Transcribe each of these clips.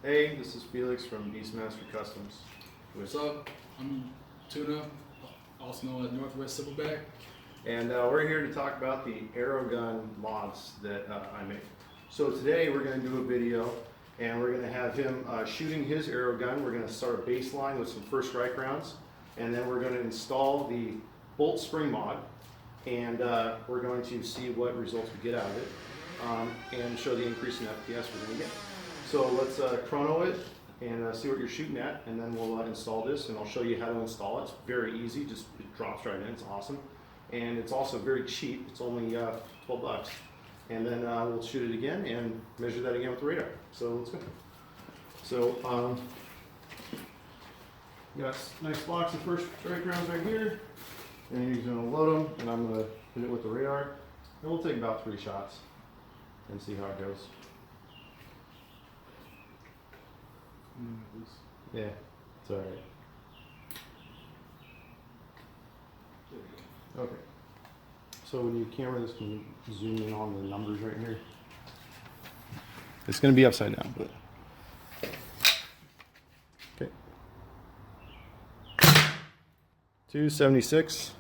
Hey, this is Felix from Beastmaster Customs. What's up? I'm Tuna, also known as Northwest Silverback. And we're here to talk about the Airow Gun mods that I made. So today we're going to do a video and we're going to have him shooting his Airow Gun. We're going to start a baseline with some first strike rounds, and then we're going to install the bolt spring mod, and we're going to see what results we get out of it, and show the increase in FPS we're going to get. So let's chrono it and see what you're shooting at, and then we'll install this, and I'll show you how to install it. It's very easy, just it drops right in, it's awesome. And it's also very cheap, it's only 12 bucks. And then we'll shoot it again and measure that again with the radar. So let's go. So, got a nice box of first strike rounds right here, and you're gonna load them, and I'm gonna hit it with the radar. And we'll take about 3 shots and see how it goes. Yeah, it's all right. Okay. So when you camera this, can you zoom in on the numbers right here? It's going to be upside down, but okay. 276.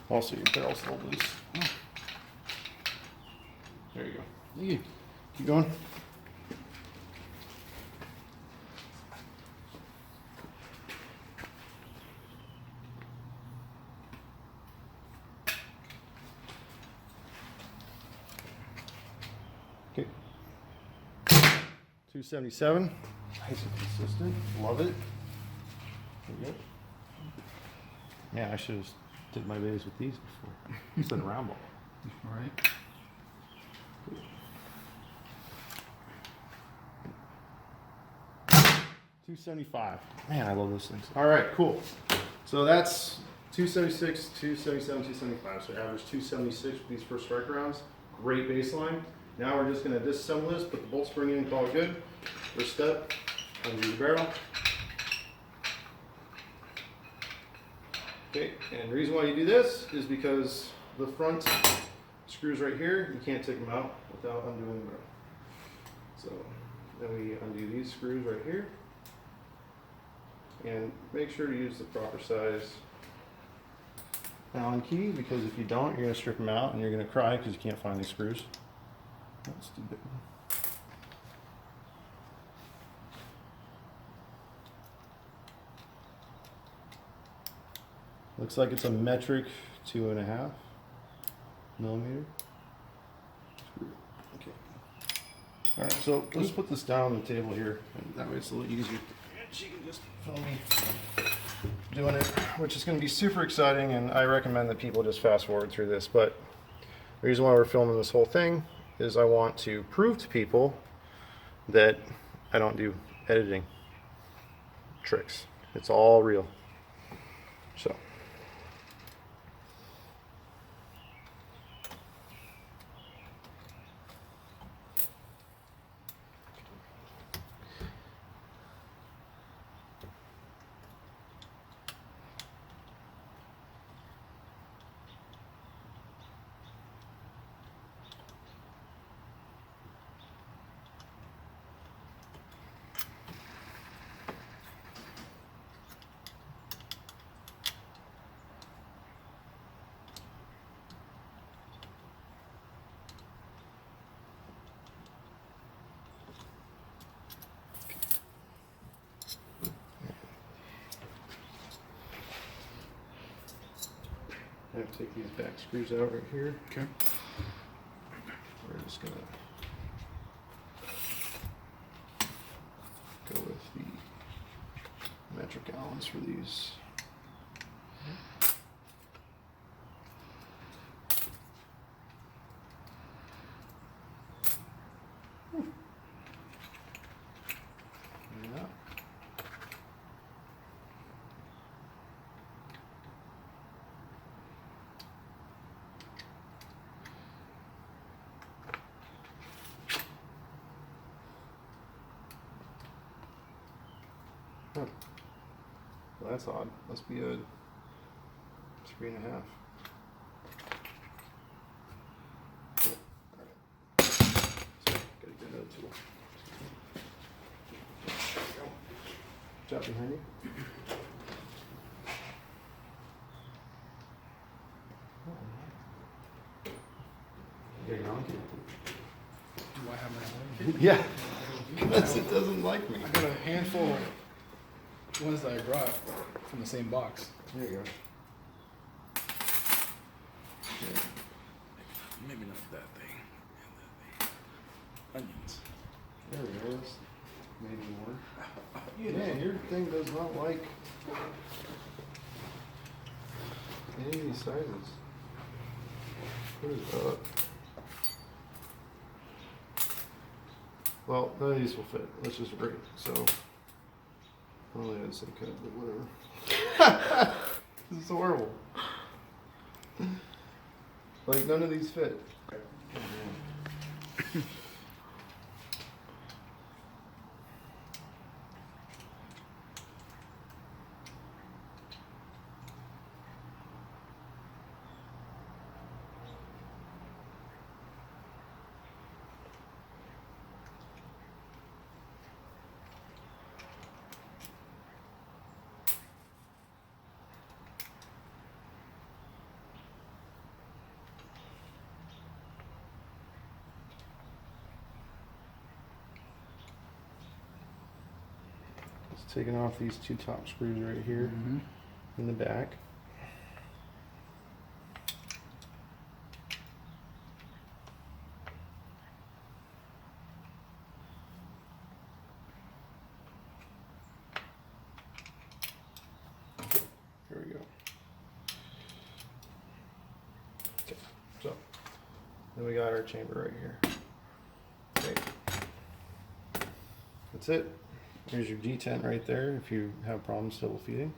Also, your barrel's a little loose. There you go. Thank you. Keep going. Okay. 277. Nice and consistent. Love it. There you go. Man, I should have did my bays with these before. Instead of round ball. All right. 275. Man, I love those things. All right, cool. So that's 276, 277, 275. So average 276 with these first strike rounds. Great baseline. Now we're just going to disassemble this, put the bolt spring in, call it good. First step, undo the barrel. Okay, and the reason why you do this is because the front screws right here, you can't take them out without undoing the barrel. So then we undo these screws right here. And make sure to use the proper size Allen key, because if you don't, you're going to strip them out and you're going to cry because you can't find these screws. That's too big. Looks like it's a metric 2.5 millimeter. Okay. All right, so let's put this down on the table here, and that way it's a little easier. And she can just film me doing it, which is going to be super exciting, and I recommend that people just fast forward through this. But the reason why we're filming this whole thing is I want to prove to people that I don't do editing tricks. It's all real. So. I have to take these back screws out right here. Okay. We're just gonna go with the metric Allens for these. Yeah. Huh. Well, that's odd. Must be a 3.5. Cool. All right. So, gotta get another tool. Drop behind you. You're young. Do I have my own? Yeah. Because it doesn't like me. I got a handful of ones that I brought from the same box. There you go. Maybe not that thing. Onions. There it is. Maybe more. Yeah, your thing does not like any of these sizes. What is up? Well, none of these will fit, which is great. So, only had the same cut, but whatever. This is horrible. Like, none of these fit. Taking off these two top screws right here in the back. Here we go. Okay, so then we got our chamber right here. Okay. That's it. Here's your detent right there if you have problems double feeding.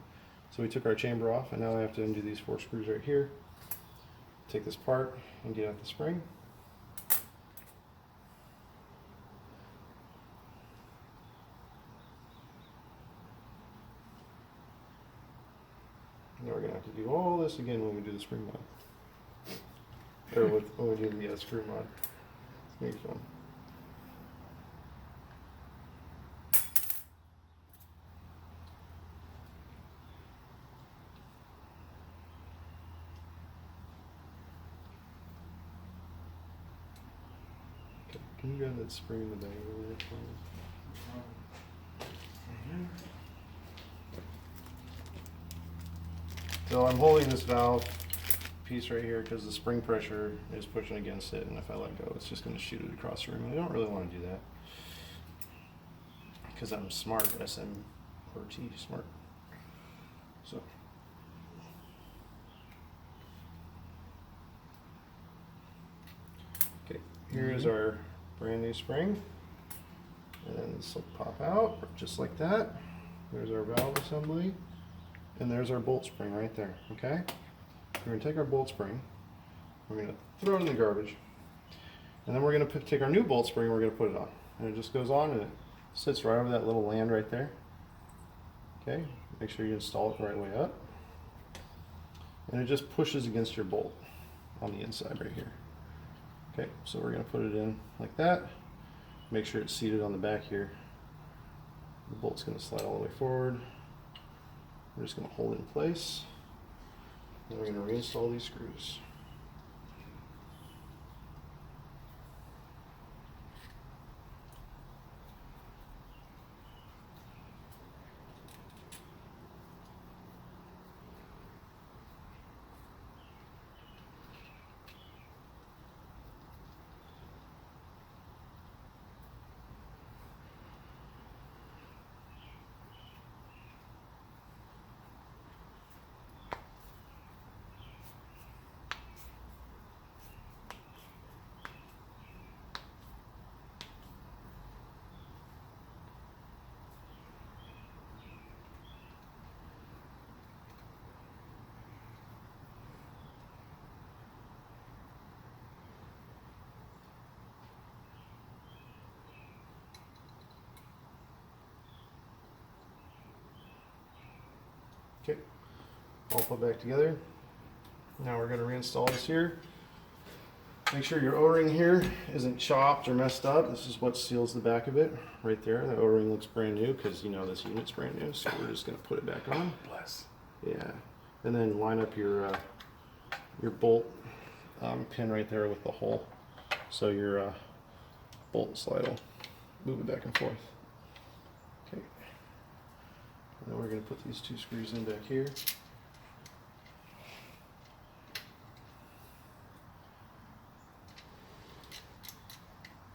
So we took our chamber off and now I have to undo these 4 screws right here. Take this part and get out the spring. Now we're going to have to do all this again when we do the spring mod. Or when we do the screw mod. It's going to be fun. Can you grab that spring in the bag over there for me? So I'm holding this valve piece right here because the spring pressure is pushing against it, and if I let go, it's just going to shoot it across the room. And I don't really want to do that because I'm smart, SMRT smart. So. Okay, here is our brand new spring, and then this will pop out just like that. There's our valve assembly, and there's our bolt spring right there. Okay, we're going to take our bolt spring, we're going to throw it in the garbage, and then we're going to take our new bolt spring and we're going to put it on, and it just goes on and it sits right over that little land right there. Okay, make sure you install it the right way up, and it just pushes against your bolt on the inside right here. Okay, so we're going to put it in like that. Make sure it's seated on the back here. The bolt's going to slide all the way forward. We're just going to hold it in place. Then we're going to reinstall these screws. Okay, all put back together. Now we're going to reinstall this here. Make sure your O-ring here isn't chopped or messed up. This is what seals the back of it right there. The O-ring looks brand new because you know this unit's brand new, so we're just gonna put it back on. Bless. Yeah, and then line up your bolt pin right there with the hole, so your bolt slide will move it back and forth. Okay, and then we're gonna put these 2 screws in back here.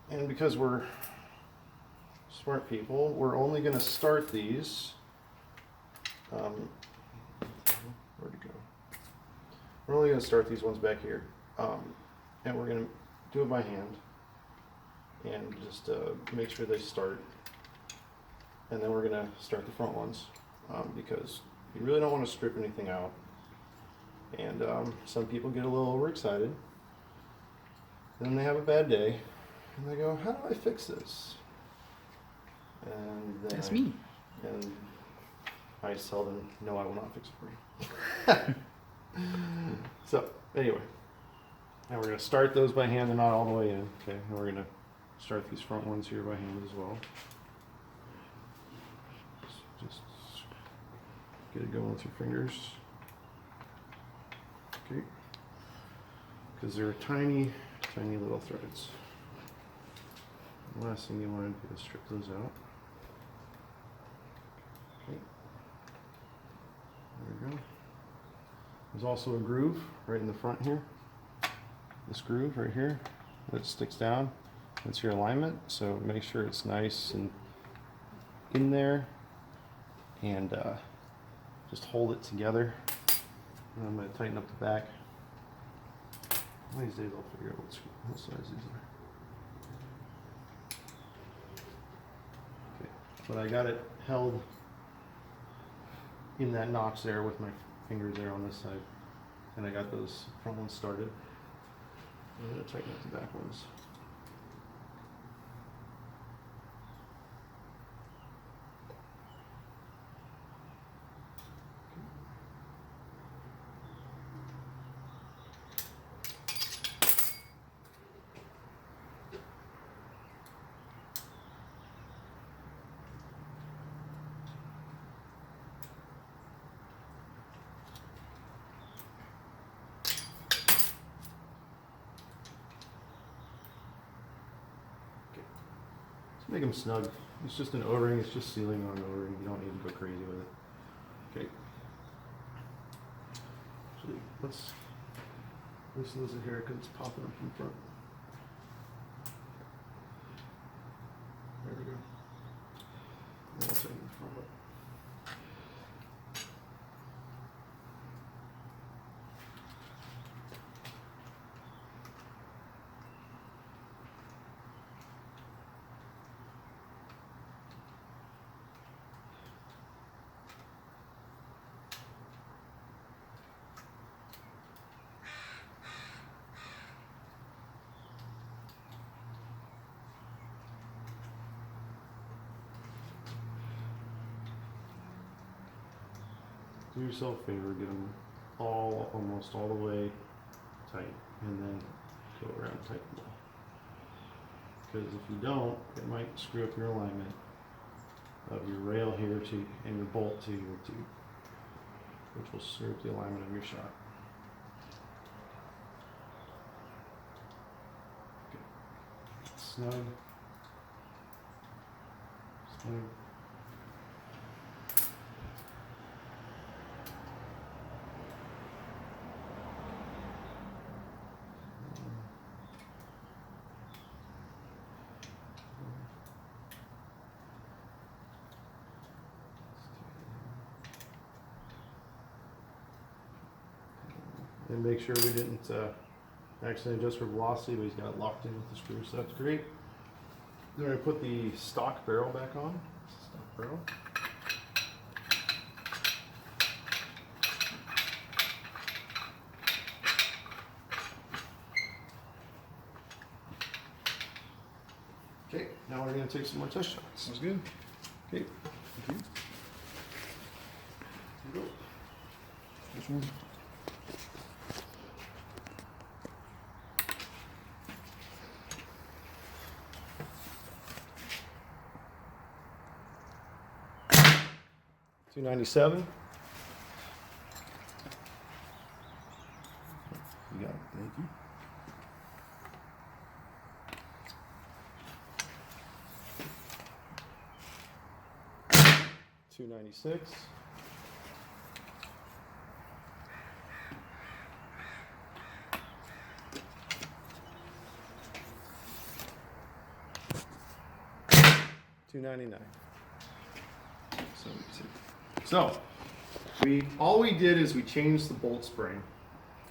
And because we're smart people, we're only going to start these. Where'd it go? We're only going to start these ones back here. And we're going to do it by hand. And just make sure they start. And then we're going to start the front ones. Because you really don't want to strip anything out. And some people get a little overexcited. And then they have a bad day. And they go, how do I fix this? And then That's me. And I tell them, no, I will not fix it for you. So, anyway. Now we're going to start those by hand. They're not all the way in. Okay, and we're going to start these front ones here by hand as well. Just get it going with your fingers. Okay. Because they're tiny, tiny little threads. The last thing you want to do is strip those out. Okay. There we go. There's also a groove right in the front here. This groove right here that sticks down. That's your alignment, so make sure it's nice and in there, and just hold it together. And I'm going to tighten up the back. One of these days I'll figure out what size these are. But I got it held in that notch there with my fingers there on this side. And I got those front ones started. I'm going to tighten up the back ones. Make them snug. It's just an O-ring. It's just sealing on an O-ring. You don't need to go crazy with it. Okay. Actually, let's lose it here because it's popping up in front. There we go. Now I'll tighten the front up. Do yourself a favor, get them almost all the way tight, and then go around and tighten them. Because if you don't, it might screw up your alignment of your rail here to and your bolt to your tube, which will screw up the alignment of your shot. Okay. Snug. Snug. And make sure we didn't accidentally adjust for velocity, but he's got it locked in with the screw, so that's great. Then we're going to put the stock barrel back on. Stock barrel. Okay, now we're going to take some more test shots. Sounds good. Okay. Thank you. Here we go. Which one? 297. You got it. Thank you. 296. 299. So all we did is we changed the bolt spring,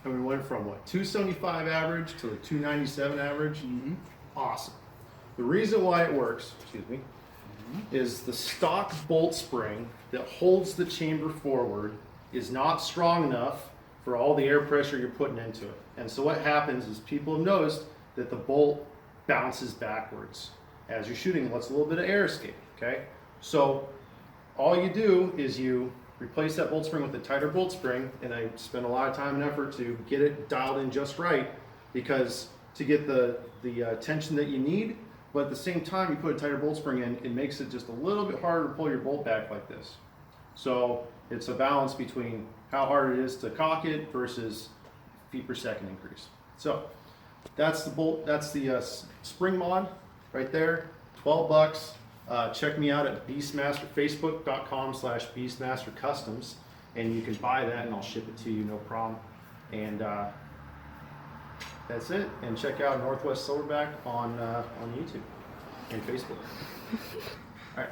and we went from what, 275 average to a 297 average. Mm-hmm. Awesome. The reason why it works, excuse me, is the stock bolt spring that holds the chamber forward is not strong enough for all the air pressure you're putting into it. And so what happens is people have noticed that the bolt bounces backwards as you're shooting. It lets a little bit of air escape, okay? So all you do is you replace that bolt spring with a tighter bolt spring, and I spend a lot of time and effort to get it dialed in just right, because to get the tension that you need, but at the same time you put a tighter bolt spring in, it makes it just a little bit harder to pull your bolt back like this. So it's a balance between how hard it is to cock it versus feet per second increase. So that's the bolt, that's the spring mod right there, 12 bucks. Check me out at Beastmaster, facebook.com/BeastmasterCustoms, and you can buy that and I'll ship it to you, no problem. And that's it. And check out Northwest Silverback on YouTube and Facebook. All right.